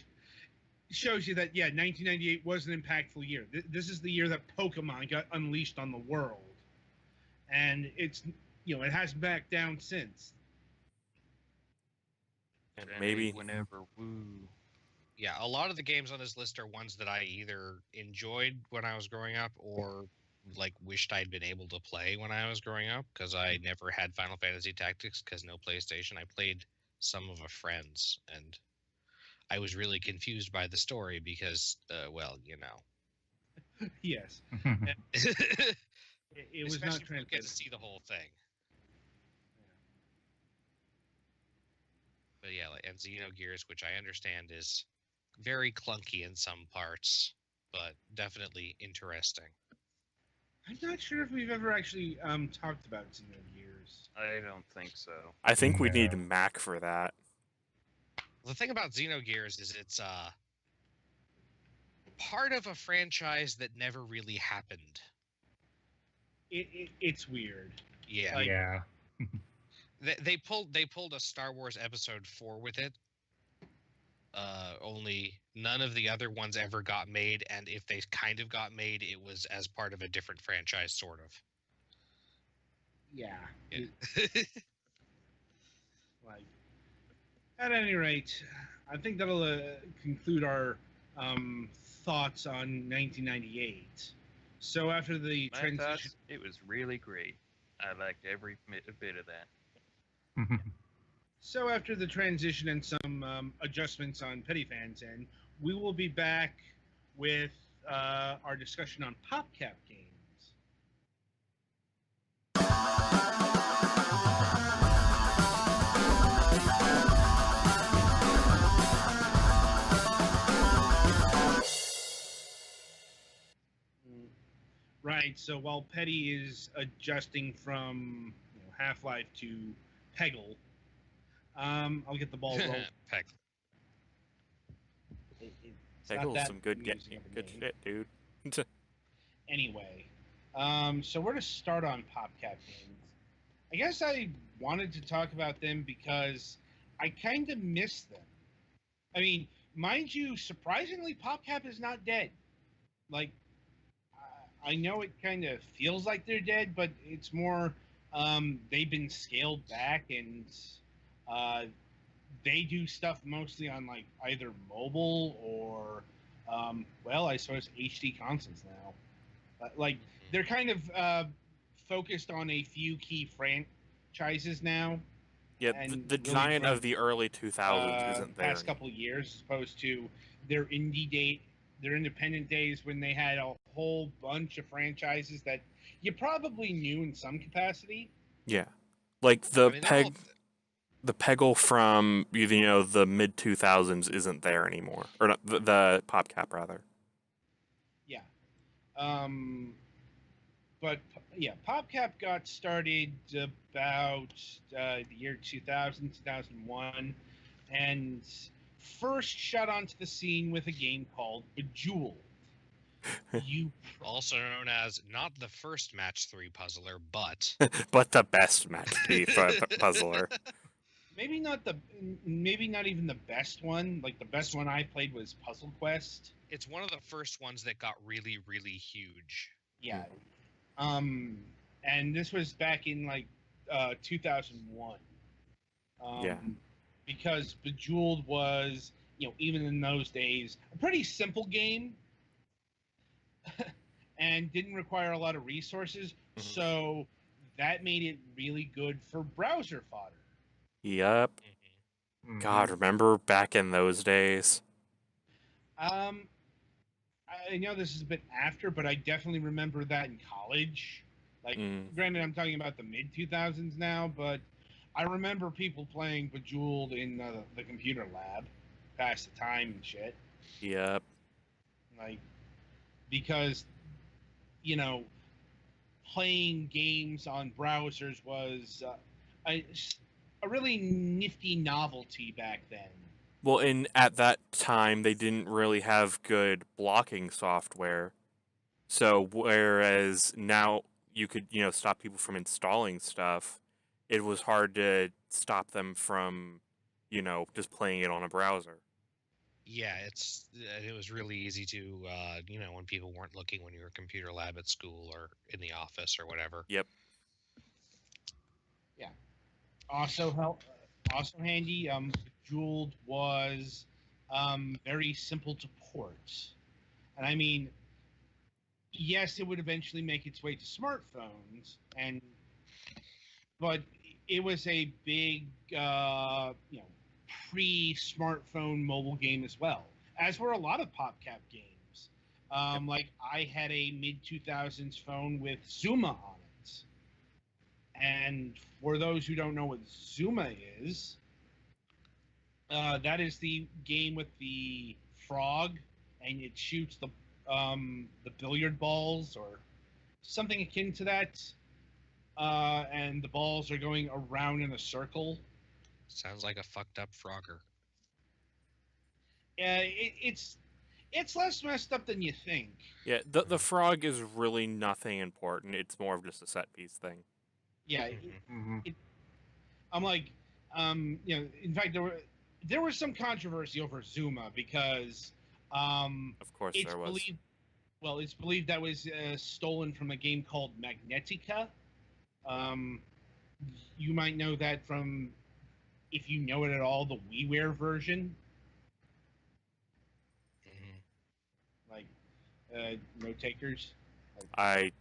shows you that 1998 was an impactful year. This is the year that Pokemon got unleashed on the world, and it hasn't backed down since. And maybe whenever woo. Yeah, a lot of the games on this list are ones that I either enjoyed when I was growing up or like wished I'd been able to play when I was growing up, because I never had Final Fantasy Tactics because no PlayStation. I played some of a friend's, and I was really confused by the story because, Yes. It was not especially if you get translated. to see the whole thing. But yeah, and Xenogears, which I understand is very clunky in some parts, but definitely interesting. I'm not sure if we've ever actually talked about Xenogears. I don't think so. I think we need Mac for that. The thing about Xenogears is it's part of a franchise that never really happened. It's weird. Yeah. Like, Yeah. They pulled a Star Wars Episode 4 with it. Only none of the other ones ever got made, and if they kind of got made, it was as part of a different franchise, sort of. Yeah. Yeah. Like, at any rate, I think that'll conclude our thoughts on 1998. So after the My transition, thoughts, it was really great. I liked every bit of that. So after the transition and some adjustments on Petty Fan's end, we will be back with our discussion on PopCap games. Right, so while Petty is adjusting from Half-Life to Peggle, I'll get the ball rolling. Peck. It's not Peggle's that some good amusing of a good name. shit, dude. Anyway, so we're to start on PopCap games. I guess I wanted to talk about them because I kind of miss them. I mean, mind you, surprisingly, PopCap is not dead. Like, I know it kind of feels like they're dead, but it's more they've been scaled back, and they do stuff mostly on like either mobile or, well, I suppose HD consoles now. Like they're kind of focused on a few key franchises now. Yeah, And the really giant from of the early 2000s isn't there. past couple years, as opposed to their their independent days when they had a whole bunch of franchises that you probably knew in some capacity. Yeah, like I mean, they're all the Peggle from the mid 2000s isn't there anymore, or not, the PopCap rather. Yeah. But yeah, PopCap got started about the year 2000, 2001, and first shot onto the scene with a game called Bejeweled. You also known as not the first match 3 puzzler, but But the best match 3 puzzler. maybe not even the best one. Like the best one I played was Puzzle Quest. it's one of the first ones that got really, really huge. Yeah. And this was back in like 2001. Yeah. Because Bejeweled was, even in those days, a pretty simple game and didn't require a lot of resources. Mhm. So that made it really good for browser fodder. Yep. Mhm. God, remember back in those days? I know this is a bit after, but I definitely remember that in college. Like, granted, I'm talking about the mid 2000s now, but I remember people playing Bejeweled in the computer lab, pass the time and shit. Yep. Like, because, playing games on browsers was a really nifty novelty back then. Well, at that time, they didn't really have good blocking software. So, whereas now you could, stop people from installing stuff, it was hard to stop them from, just playing it on a browser. Yeah, it was really easy to, when people weren't looking when you were at computer lab at school or in the office or whatever. Yep. Yeah. Also handy. Bejeweled was very simple to port, and I mean, yes, it would eventually make its way to smartphones, but it was a big, pre-smartphone mobile game as well, as were a lot of PopCap games. Like I had a mid-2000s phone with Zuma on it, and for those who don't know what Zuma is, that is the game with the frog, and it shoots the billiard balls or something akin to that, and the balls are going around in a circle. Sounds like a fucked up Frogger. It's less messed up than you think. Yeah, the frog is really nothing important. It's more of just a set piece thing. Yeah, Mhm. I'm like, in fact, there was some controversy over Zuma because, Of course there was. It's believed that was stolen from a game called Magnetica. You might know that from, if you know it at all, the WiiWare version. Like, no takers. I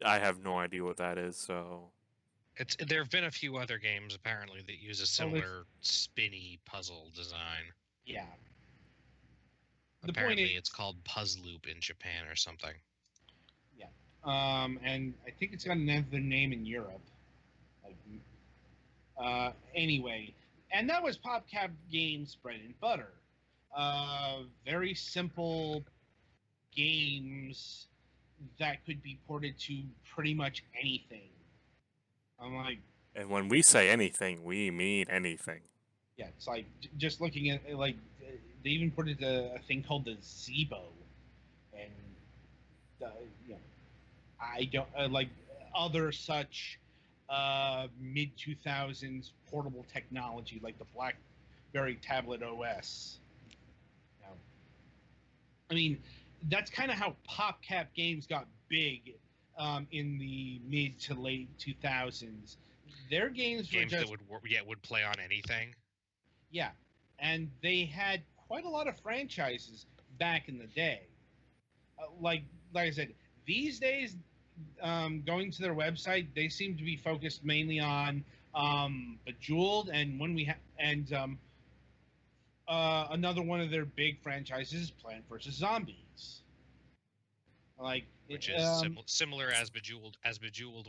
have no idea what that is, so There have been a few other games apparently that use a similar spinny puzzle design. Yeah. Apparently, it's called Puzzloop in Japan or something. Yeah. And I think it's got another name in Europe. Anyway, and that was PopCap Games' bread and butter. Very simple games that could be ported to pretty much anything. I'm like, and when we say anything, we mean anything. yeah, it's like just looking at like they even put it a thing called the Zebo, and I don't like other such mid 2000s portable technology like the BlackBerry Tablet OS. I mean, that's kind of how PopCap Games got big in the mid to late 2000s. Their games were Games just, that would play on anything. Yeah, and they had quite a lot of franchises back in the day. Like I said, these days, going to their website, they seem to be focused mainly on Bejeweled, and when we and another one of their big franchises is Plant vs Zombies. Like, which is similar as Bejeweled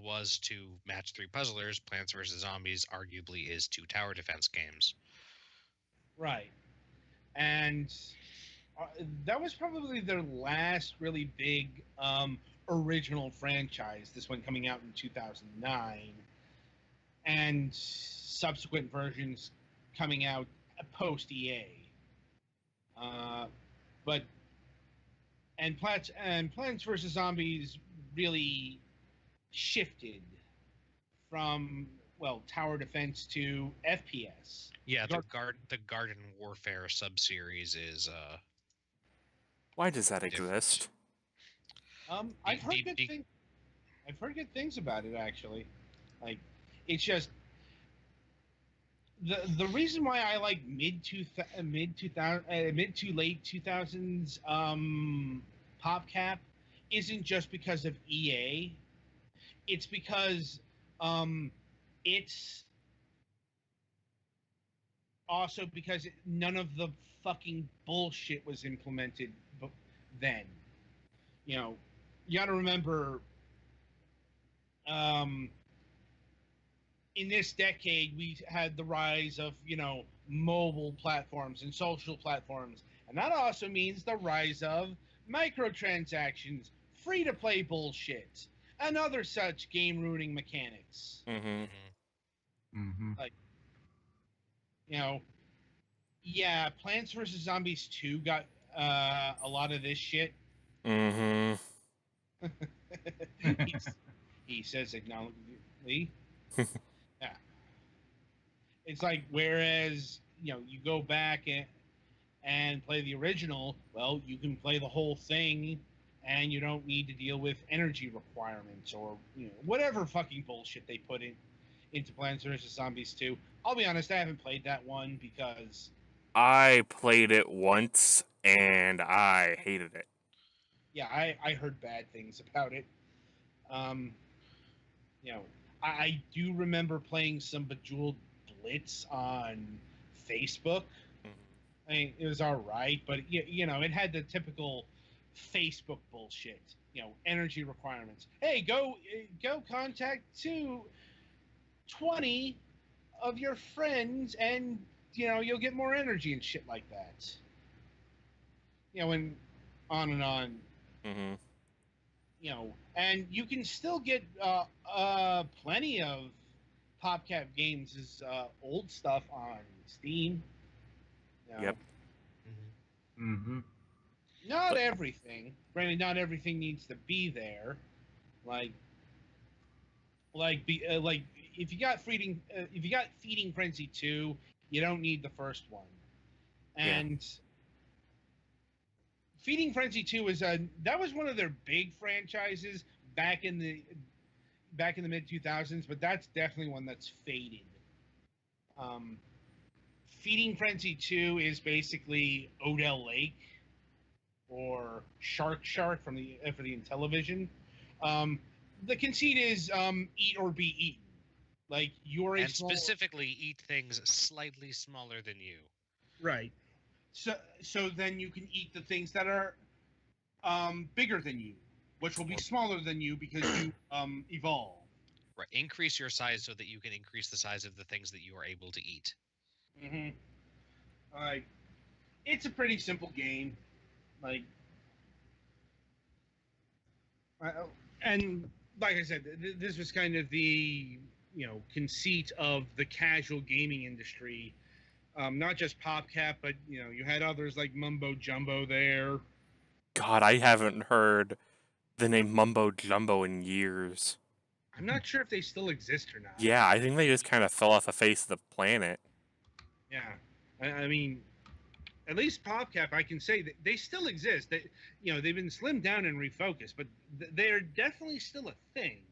was to Match 3 Puzzlers. Plants vs Zombies arguably is to tower defense games. right, and uh, that was probably their last really big original franchise. This one coming out in 2009, and subsequent versions coming out post EA. Uh, but Plants vs Zombies really shifted from, well, tower defense to FPS. Yeah, the Garden Warfare subseries is Why does that different. exist? I've heard good things. I've heard good things about it actually. Like, it's just the reason why I like mid to late 2000s PopCap isn't just because of EA. It's because it's also because none of the fucking bullshit was implemented then. You know, you got to remember, in this decade, we had the rise of, mobile platforms and social platforms. And that also means the rise of microtransactions, free-to-play bullshit, and other such game-ruining mechanics. Mm-hmm. Mm-hmm. Like, yeah, Plants vs. Zombies 2 got a lot of this shit. Mm-hmm. He says acknowledgingly. Yeah. It's like, whereas, you go back and play the original, well, you can play the whole thing and you don't need to deal with energy requirements or, whatever fucking bullshit they put into Plants vs. Zombies 2. I'll be honest, I haven't played that one because... I played it once and I hated it. Yeah, I heard bad things about it. I do remember playing some Bejeweled Blitz on Facebook. I mean, it was all right, but it had the typical Facebook bullshit. Energy requirements. Hey, go contact 20 of your friends, and you'll get more energy and shit like that. And on and on. Mm-hmm. And you can still get plenty of PopCap Games' old stuff on Steam. Yep. Mm-hmm. Not everything. Granted, not everything needs to be there. Like if you got Feeding Frenzy 2, you don't need the first one. And Feeding Frenzy 2 that was one of their big franchises back in the mid 2000s, but that's definitely one that's faded. Feeding Frenzy 2 is basically Odell Lake or Shark for the Intellivision. The conceit is eat or be eaten. Like, you're a specifically eat things slightly smaller than you. Right. So then you can eat the things that are bigger than you, which will be smaller than you because you evolve. Right. Increase your size so that you can increase the size of the things that you are able to eat. Mm-hmm. It's a pretty simple game. And like I said, this was kind of the conceit of the casual gaming industry. Not just PopCap, but you had others like Mumbo Jumbo there. God, I haven't heard the name Mumbo Jumbo in years. I'm not sure if they still exist or not. Yeah, I think they just kind of fell off the face of the planet. Yeah, I mean, at least PopCap, I can say that they still exist. They've been slimmed down and refocused, but they're definitely still a thing.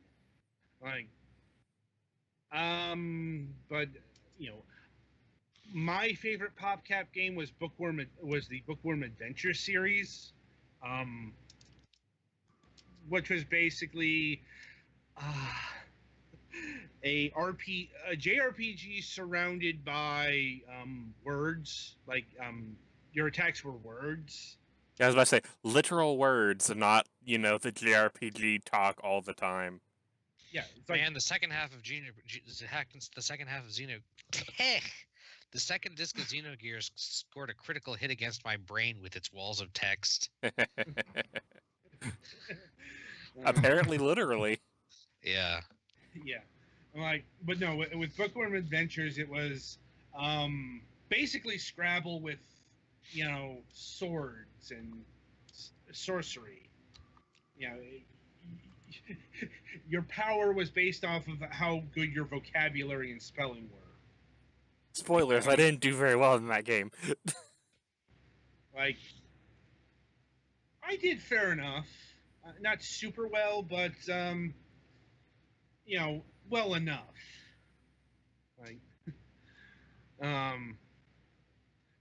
But my favorite PopCap game was the Bookworm Adventure series, um, which was basically uh, a JRPG surrounded by words. Like your attacks were words. Yeah, I was about to say literal words, and not the JRPG talk all the time. Yeah, it's like Man, the second half of the second half of the second disc of Xenogears scored a critical hit against my brain with its walls of text. Apparently, literally. Yeah. yeah. I'm like, but no, with Bookworm Adventures, it was basically Scrabble with swords and sorcery. You know, your power was based off of how good your vocabulary and spelling were. Spoilers, I didn't do very well in that game. Like, I did fair enough. Not super well, but, well enough. Like,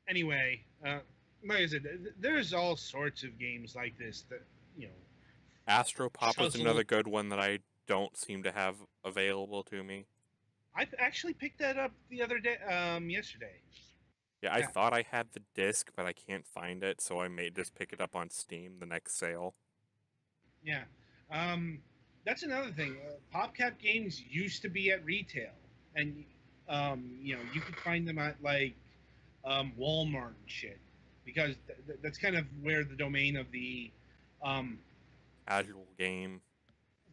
anyway, like I said, there's all sorts of games like this that, Astropop was Puzzle. another good one that I don't seem to have available to me. I actually picked that up the other day, yesterday. Yeah, I Yeah. thought I had the disc, but I can't find it, so I may just pick it up on Steam the next sale. Yeah. That's another thing. PopCap games used to be at retail, and you could find them at like Walmart and shit, because that's kind of where the domain of the Casual game.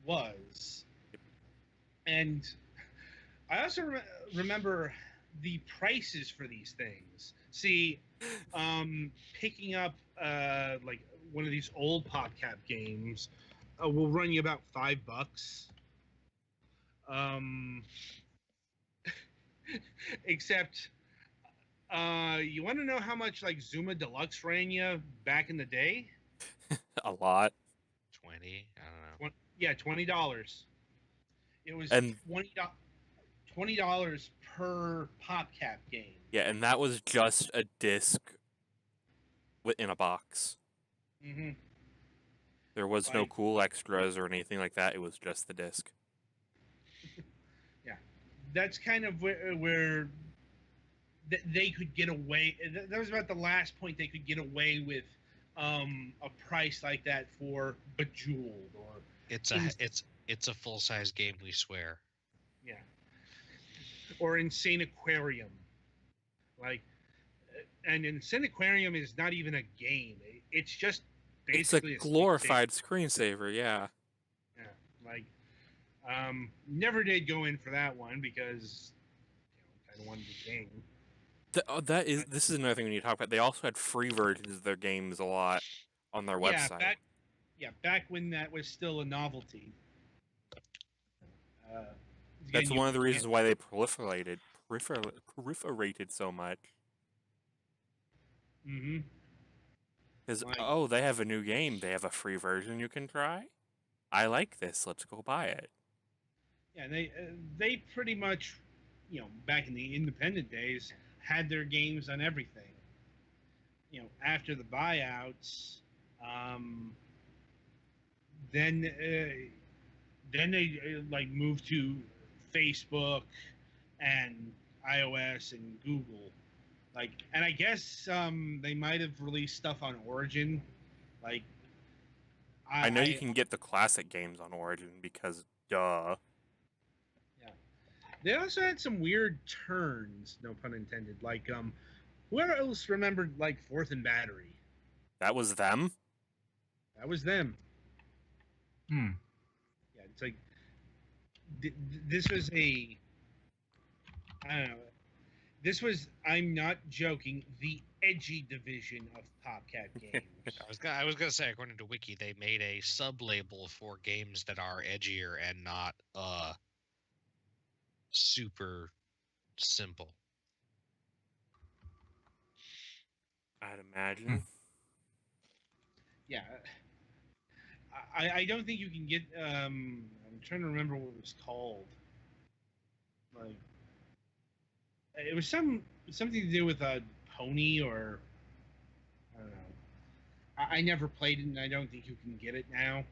was. And I also remember the prices for these things. See, picking up like one of these old PopCap games will run you about $5. Except, you want to know how much like Zuma Deluxe ran you back in the day? A lot. 20? I don't know. Yeah, $20. It was And $20 per PopCap game. yeah, and that was just a disc in a box. Mm-hmm. There was no Like- cool extras or anything like that. It was just the disc. Yeah, that's kind of where they could get away. That was about the last point they could get away with a price like that for Bejeweled or It's a full size game, we swear. yeah, or Insane Aquarium. Like, and Insane Aquarium is not even a game. It's just basically It's a glorified screensaver, yeah. Yeah, like, never did go in for that one because I don't want the game. This is another thing we need to talk about. They also had free versions of their games a lot on their website. Back when that was still a novelty. That's one of the reasons why they proliferated so much. Mm-hmm. Because, Like- they have a new game. They have a free version you can try. I like this. Let's go buy it. Yeah, they pretty much, back in the independent days, had their games on everything. After the buyouts, then they like moved to Facebook and iOS and Google. Like, and I guess they might have released stuff on Origin. Like, I know you can get the classic games on Origin because, duh. They also had some weird turns, no pun intended. Like, who else remembered like Fourth and Battery? That was them? That was them. Hmm. Yeah, it's like this was I don't know. This was, I'm not joking, the edgy division of PopCap games. I was gonna say, according to Wiki, they made a sub-label for games that are edgier and not super simple. I'd imagine. Yeah. I don't think you can get. I'm trying to remember what it was called. Like, it was some something to do with a pony, or I don't know. I never played it, and I don't think you can get it now.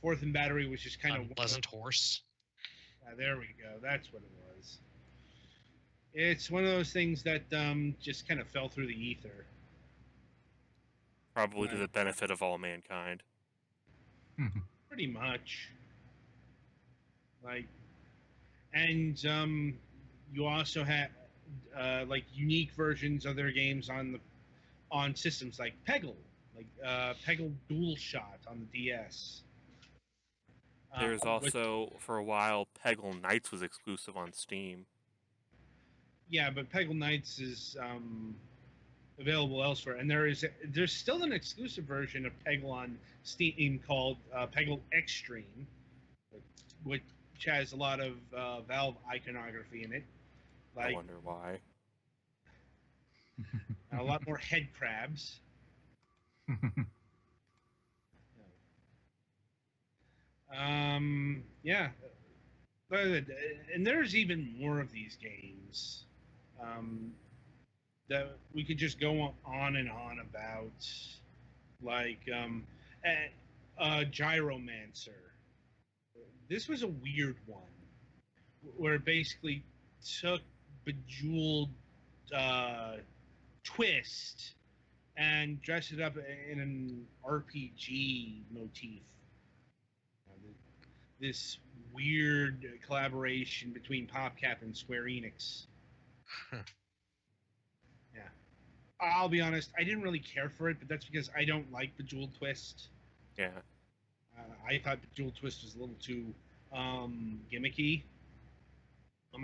Fourth and Battery was just kind of Unpleasant Horse. there we go. That's what it was. It's one of those things that just kind of fell through the ether. Probably to the benefit of all mankind. Pretty much. Like, and you also had like unique versions of their games on systems like Peggle, like Peggle Dual Shot on the DS. There's also, for a while, Peggle Knights was exclusive on Steam. Yeah, but Peggle Knights is available elsewhere, and there's still an exclusive version of Peggle on Steam called Peggle Extreme, which has a lot of Valve iconography in it. Like, I wonder why. a lot more head crabs. Yeah. And there's even more of these games that we could just go on and on about, like Gyro Mansur. This was a weird one, where it basically took Bejeweled Twist and dressed it up in an RPG motif. This weird collaboration between PopCap and Square Enix. Yeah. I'll be honest, I didn't really care for it, but that's because I don't like Bejeweled Twist. Yeah. I thought Bejeweled Twist was a little too gimmicky. I'm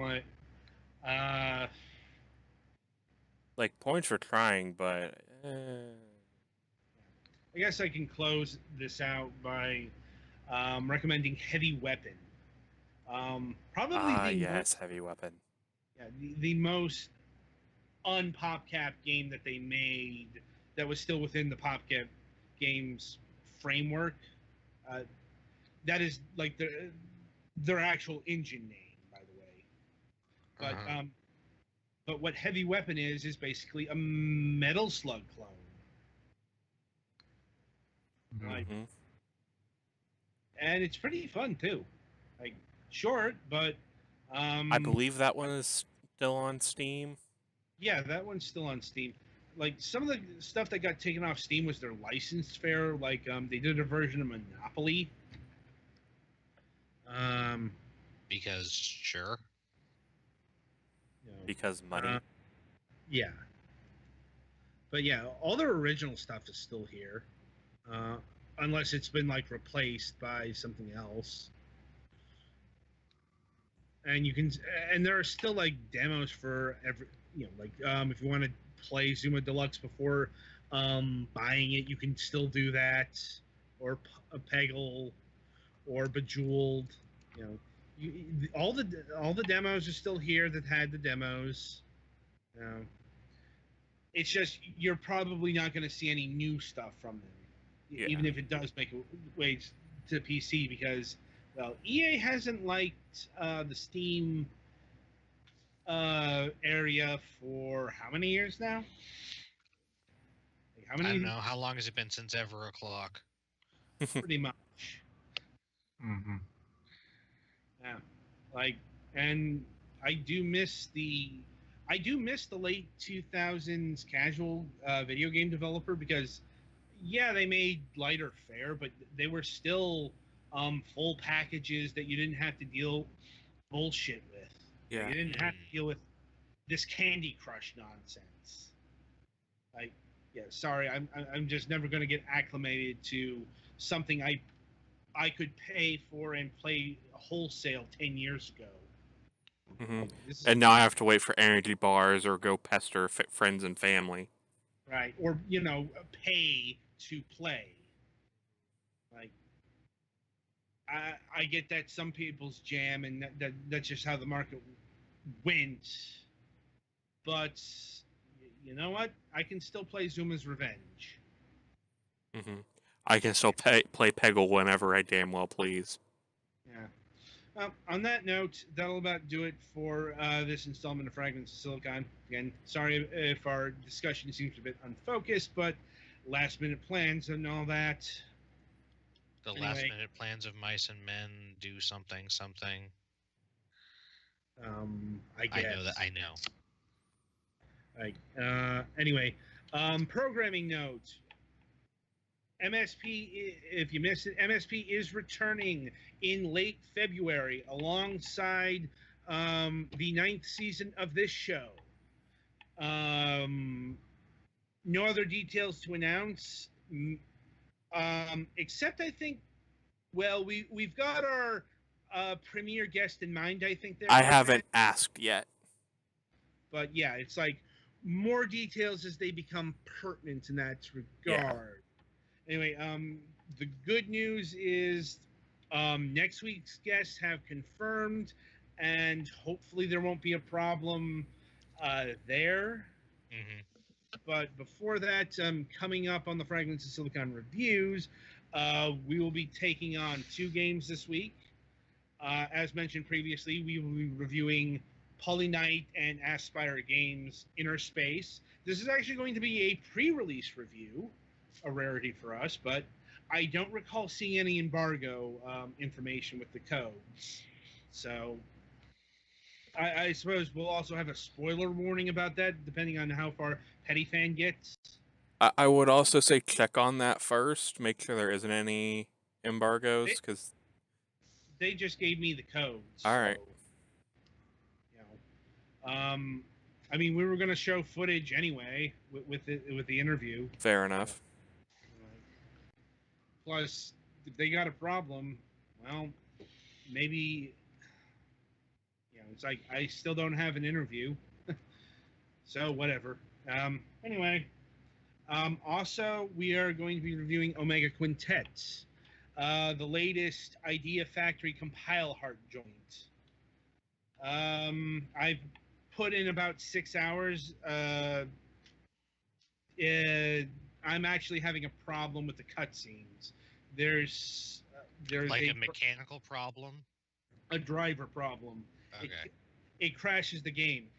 like, points for trying, but I guess I can close this out by recommending Heavy Weapon. Probably yes, Heavy Weapon. Yeah, the most un-PopCap game that they made that was still within the PopCap games framework. That is like their actual engine name, by the way. But but what Heavy Weapon is basically a Metal Slug clone. Like, and it's pretty fun too. Like, short, but I believe that one is still on Steam. Yeah, that one's still on Steam. Like, some of the stuff that got taken off Steam was their license fare. Like, they did a version of Monopoly. Because sure. You know, Because money. Yeah. But yeah, all their original stuff is still here. Unless it's been like replaced by something else. And you can, and there are still like demos for every, you know, like if you want to play Zuma Deluxe before buying it, you can still do that, or a Peggle, or Bejeweled. You know, all the demos are still here that had the demos. It's just you're probably not going to see any new stuff from them, even if it does make a way to PC, because, well, EA hasn't liked the Steam area for how many years now? Like, how many? I don't know. How long has it been since Ever O'Clock? Pretty much. Yeah, like, and I do miss the late 2000s casual video game developer, because, yeah, they made lighter fare, but they were still full packages that you didn't have to deal bullshit with. Yeah. You didn't have to deal with this Candy Crush nonsense. Like, yeah, sorry, I'm just never going to get acclimated to something I could pay for and play wholesale 10 years ago. And now I have to wait for energy bars or go pester friends and family. Right, or, you know, pay to play. Like, I get that some people's jam, and that's just how the market went. But you know what? I can still play Zuma's Revenge. I can still play Peggle whenever I damn well please. Yeah. On that note, that'll about do it for this installment of Fragments of Silicon. Again, sorry if our discussion seems a bit unfocused, but last-minute plans and all that. The Anyway. last-minute plans of mice and men do something. I guess. I know that. I know. Anyway, programming note. MSP, if you missed it, MSP is returning in late February alongside the 9th season of this show. No other details to announce, except I think, well, we've got our premiere guest in mind, I think. I haven't asked yet. But yeah, it's like more details as they become pertinent in that regard. Anyway, the good news is next week's guests have confirmed, and hopefully there won't be a problem there. Mm-hmm. But before that, coming up on the Fragments of Silicon reviews, we will be taking on 2 games this week. As mentioned previously, we will be reviewing Polyknight and Aspire Games Inner Space. This is actually going to be a pre-release review. A rarity for us, but I don't recall seeing any embargo information with the codes. So I suppose we'll also have a spoiler warning about that, depending on how far Petty Fan gets. I would also say check on that first. Make sure there isn't any embargoes, because they just gave me the codes. All right. So, I mean, we were going to show footage anyway with the interview. Fair enough. Plus, if they got a problem, well, maybe, it's like I still don't have an interview. So, whatever. Anyway, also, we are going to be reviewing Omega Quintet, the latest Idea Factory compile heart joint. I've put in about 6 hours. I'm actually having a problem with the cutscenes. There's like a mechanical problem, a driver problem. Okay. It crashes the game.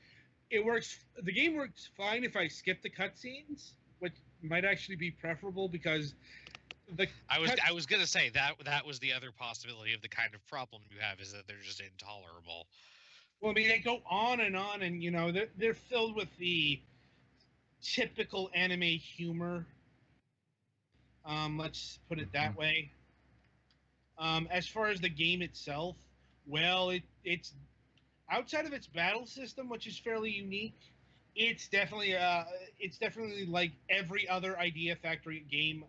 It works. The game works fine if I skip the cutscenes, which might actually be preferable because I was gonna say that was the other possibility of the kind of problem you have, is that they're just intolerable. Well, I mean, they go on, and they're filled with the typical anime humor. Let's put it that way. As far as the game itself, well, it's outside of its battle system, which is fairly unique. It's definitely like every other Idea Factory game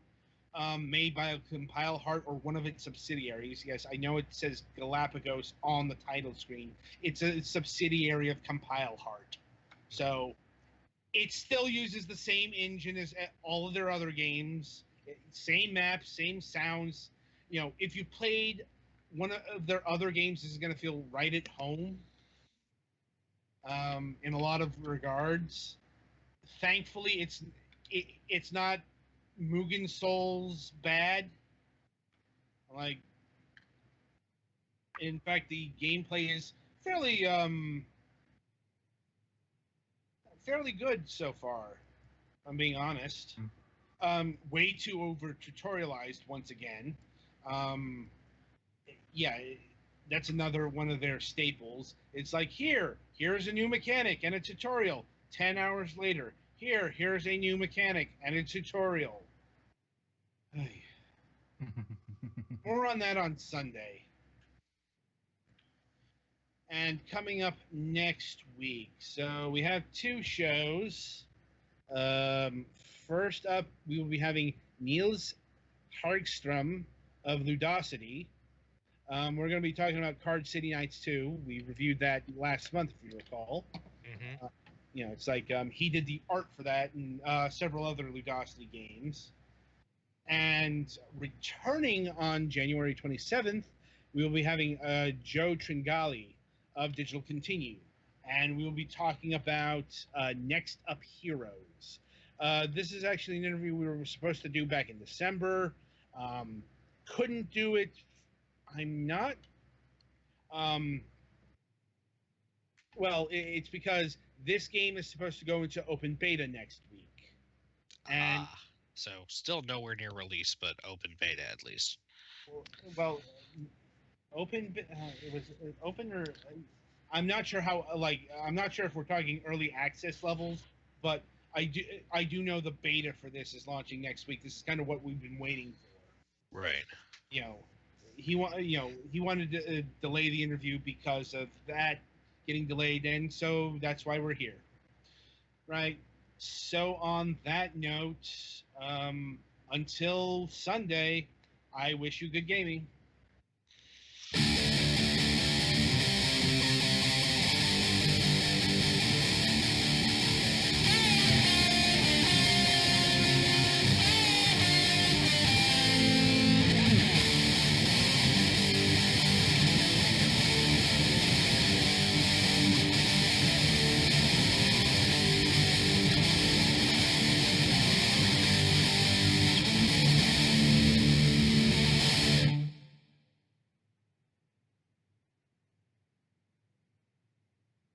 made by a compile heart or one of its subsidiaries. Yes, I know it says Galapagos on the title screen. It's a subsidiary of Compile Heart. So it still uses the same engine as all of their other games. Same maps, same sounds. If you played one of their other games, this is going to feel right at home in a lot of regards. Thankfully, it's not Mugen Souls bad. Like, in fact, the gameplay is fairly good so far, if I'm being honest. Way too over tutorialized once again. Yeah, that's another one of their staples. It's like, here's a new mechanic and a tutorial. 10 hours later, here's a new mechanic and a tutorial. More on that on Sunday. And coming up next week, so we have 2 shows. First up, we will be having Niels Hagström of Ludosity. We're going to be talking about Card City Nights 2. We reviewed that last month, if you recall. Mm-hmm. It's like he did the art for that and several other Ludosity games. And returning on January 27th, we will be having Joe Tringali of Digital Continue. And we will be talking about Next Up Heroes. This is actually an interview we were supposed to do back in December. Couldn't do it. Well, it's because this game is supposed to go into open beta next week, and So still nowhere near release, but open beta at least. well, it was open or I'm not sure how. I'm not sure if we're talking early access levels, but I do know the beta for this is launching next week. This is kind of what we've been waiting for. Right. You know, he wanted to delay the interview because of that getting delayed, and so that's why we're here. Right. So on that note, until Sunday, I wish you good gaming.